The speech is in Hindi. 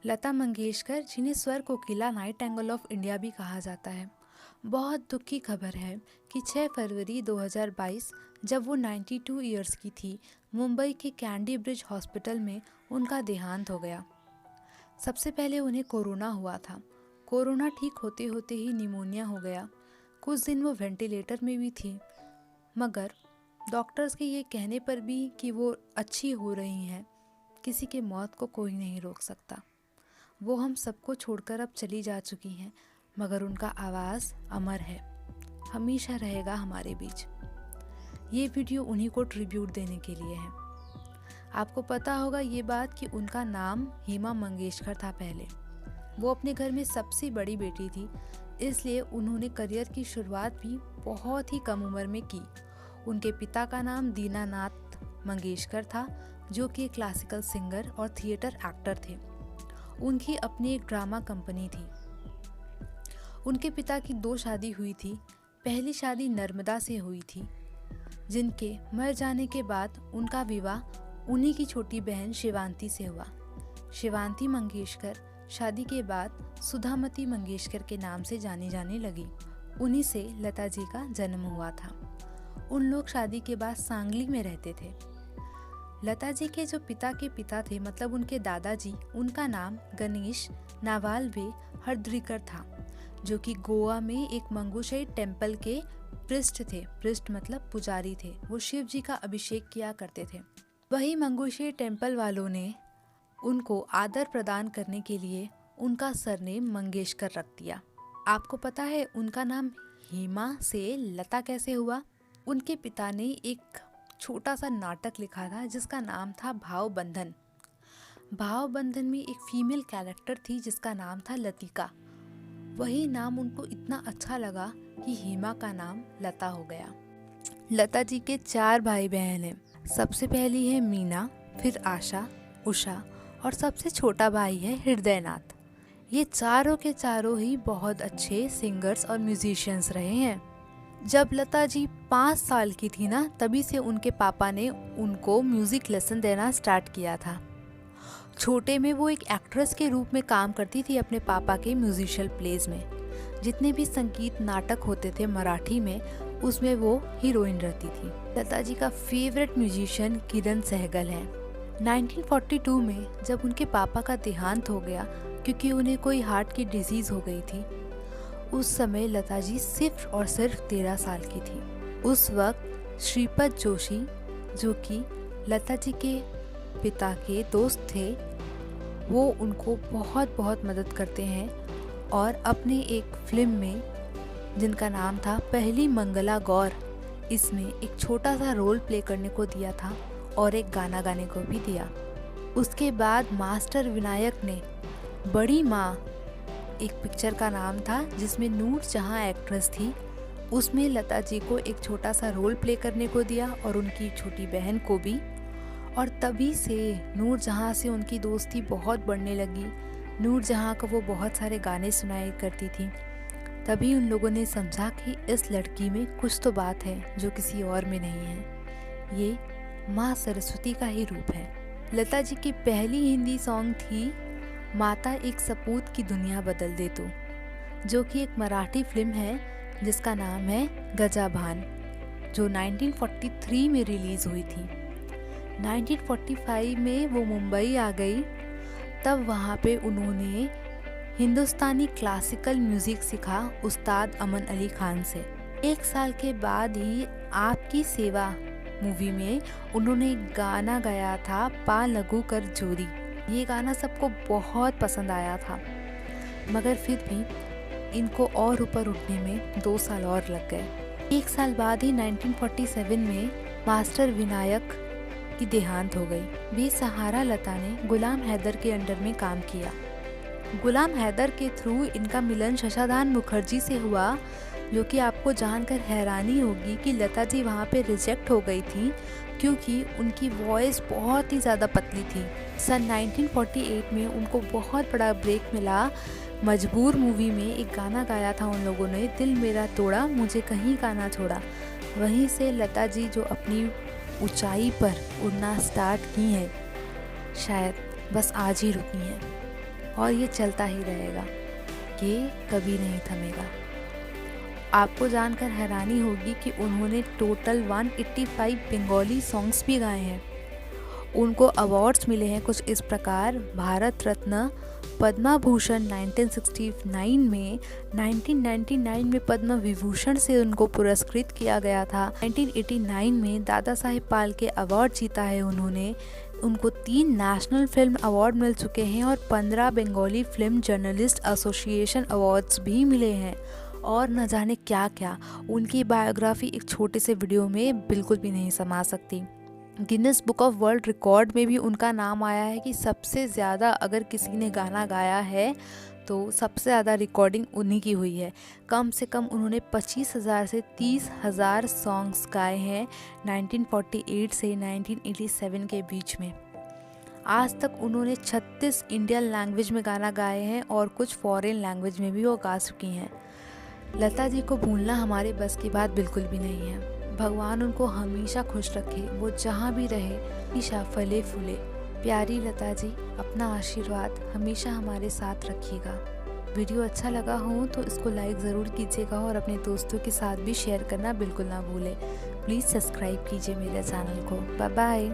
लता मंगेशकर, जिन्हें स्वर कोकिला नाइटिंगेल ऑफ इंडिया भी कहा जाता है, बहुत दुख की खबर है कि 6 फरवरी 2022 जब वो 92 ईयर्स की थी, मुंबई के कैंडी ब्रिज हॉस्पिटल में उनका देहांत हो गया। सबसे पहले उन्हें कोरोना हुआ था। कोरोना ठीक होते होते ही निमोनिया हो गया। कुछ दिन वो वेंटिलेटर में भी थी, मगर डॉक्टर्स के ये कहने पर भी कि वो अच्छी हो रही हैं, किसी के मौत को कोई नहीं रोक सकता। वो हम सबको छोड़कर अब चली जा चुकी हैं, मगर उनका आवाज़ अमर है, हमेशा रहेगा हमारे बीच। ये वीडियो उन्हीं को ट्रिब्यूट देने के लिए है। आपको पता होगा ये बात कि उनका नाम हेमा मंगेशकर था पहले। वो अपने घर में सबसे बड़ी बेटी थी, इसलिए उन्होंने करियर की शुरुआत भी बहुत ही कम उम्र में की। उनके पिता का नाम दीनानाथ मंगेशकर था, जो कि एक क्लासिकल सिंगर और थिएटर एक्टर थे। उनकी अपनी एक ड्रामा कंपनी थी। उनके पिता की 2 शादी हुई थी। पहली शादी नर्मदा से हुई थी, जिनके मर जाने के बाद उनका विवाह उन्हीं की छोटी बहन शिवांती से हुआ। शिवांती मंगेशकर शादी के बाद सुधामती मंगेशकर के नाम से जानी जाने लगी। उन्हीं से लता जी का जन्म हुआ था। उन लोग शादी के बाद सांगली में रहते थे। लता जी के जो पिता के पिता थे, मतलब उनके दादाजी, उनका नाम गणेश नावालबे हरद्रीकर था, जो कि गोवा में एक मंगूशई टेम्पल के पृष्ठ थे। पृष्ठ मतलब पुजारी थे। वो शिव जी का अभिषेक किया करते थे। वही मंगूशई टेम्पल वालों ने उनको आदर प्रदान करने के लिए उनका सरनेम मंगेशकर रख दिया। आपको पता है उनका नाम हेमा से लता कैसे हुआ? उनके पिता ने एक छोटा सा नाटक लिखा था जिसका नाम था भाव बंधन। भाव बंधन में एक फीमेल कैरेक्टर थी जिसका नाम था लतिका। वही नाम उनको इतना अच्छा लगा कि हेमा का नाम लता हो गया। लता जी के 4 भाई बहन हैं। सबसे पहली है मीना, फिर आशा, उषा और सबसे छोटा भाई है हृदयनाथ। ये चारों के चारों ही बहुत अच्छे सिंगर्स और म्यूजिशियंस रहे हैं। जब लता जी 5 साल की थी ना, तभी से उनके पापा ने उनको म्यूजिक लेसन देना स्टार्ट किया था। छोटे में वो एक एक्ट्रेस के रूप में काम करती थी अपने पापा के म्यूजिशियल प्लेज में। जितने भी संगीत नाटक होते थे मराठी में, उसमें वो हीरोइन रहती थी। लता जी का फेवरेट म्यूजिशियन किरण सहगल है। 1942 में जब उनके पापा का देहांत हो गया, क्योंकि उन्हें कोई हार्ट की डिजीज हो गई थी, उस समय लता जी सिर्फ और सिर्फ 13 साल की थी। उस वक्त श्रीपद जोशी, जो कि लता जी के पिता के दोस्त थे, वो उनको बहुत बहुत मदद करते हैं और अपने एक फिल्म में, जिनका नाम था पहली मंगला गौर, इसमें एक छोटा सा रोल प्ले करने को दिया था और एक गाना गाने को भी दिया। उसके बाद मास्टर विनायक ने बड़ी माँ, एक पिक्चर का नाम था जिसमें नूर जहाँ एक्ट्रेस थी, उसमें लता जी को एक छोटा सा रोल प्ले करने को दिया और उनकी छोटी बहन को भी। और तभी से नूर जहाँ से उनकी दोस्ती बहुत बढ़ने लगी। नूर जहाँ को वो बहुत सारे गाने सुनाई करती थी। तभी उन लोगों ने समझा कि इस लड़की में कुछ तो बात है जो किसी और में नहीं है। ये माँ सरस्वती का ही रूप है। लता जी की पहली हिंदी सॉन्ग थी माता एक सपूत की दुनिया बदल दे तू, जो कि एक मराठी फिल्म है जिसका नाम है गजाभान, जो 1943 में रिलीज हुई थी। 1945 में वो मुंबई आ गई। तब वहाँ पे उन्होंने हिंदुस्तानी क्लासिकल म्यूजिक सीखा उस्ताद अमन अली खान से। 1 साल के बाद ही आपकी सेवा मूवी में उन्होंने गाना गाया था पा लगू कर जोरी। ये गाना सबको बहुत पसंद आया था, मगर फिर भी इनको और ऊपर उठने में 2 साल और लग गए। 1 साल बाद ही 1947 में मास्टर विनायक की देहांत हो गई। बेसहारा लता ने गुलाम हैदर के अंडर में काम किया। गुलाम हैदर के थ्रू इनका मिलन शशादान मुखर्जी से हुआ, जो कि आपको जानकर हैरानी होगी कि लता जी वहाँ पे रिजेक्ट हो गई थी क्योंकि उनकी वॉइस बहुत ही ज़्यादा पतली थी। सन 1948 में उनको बहुत बड़ा ब्रेक मिला। मजबूर मूवी में एक गाना गाया था उन लोगों ने, दिल मेरा तोड़ा मुझे कहीं का ना छोड़ा। वहीं से लता जी जो अपनी ऊंचाई पर उड़ना स्टार्ट की हैं, शायद बस आज ही रुकी हैं। और ये चलता ही रहेगा, ये कभी नहीं थमेगा। आपको जानकर हैरानी होगी कि उन्होंने टोटल 185 बंगाली सॉन्ग्स भी गाए हैं। उनको अवार्ड्स मिले हैं कुछ इस प्रकार: भारत रत्न, पद्मा भूषण 1969 में, 1999 में पद्म विभूषण से उनको पुरस्कृत किया गया था, 1989 में दादा साहेब फाल्के अवार्ड जीता है उन्होंने। उनको 3 नेशनल फिल्म अवार्ड मिल चुके हैं और 15 Bengali film journalist association awards भी मिले हैं और न जाने क्या क्या। उनकी बायोग्राफी एक छोटे से वीडियो में बिल्कुल भी नहीं समा सकती। Guinness book of world record में भी उनका नाम आया है कि सबसे ज़्यादा अगर किसी ने गाना गाया है तो सबसे ज़्यादा रिकॉर्डिंग उन्हीं की हुई है। कम से कम उन्होंने 25,000 से 30,000 सॉन्ग्स गाए हैं 1948 से 1987 के बीच में। आज तक उन्होंने 36 इंडियन लैंग्वेज में गाना गाए हैं और कुछ फॉरेन लैंग्वेज में भी वो गा चुकी हैं। लता जी को भूलना हमारे बस की बात बिल्कुल भी नहीं है। भगवान उनको हमेशा खुश रखे, वो जहाँ भी रहे हमेशा फले फूले। प्यारी लता जी, अपना आशीर्वाद हमेशा हमारे साथ रखिएगा। वीडियो अच्छा लगा हो तो इसको लाइक ज़रूर कीजिएगा और अपने दोस्तों के साथ भी शेयर करना बिल्कुल ना भूलें। प्लीज़ सब्सक्राइब कीजिए मेरे चैनल को। Bye bye.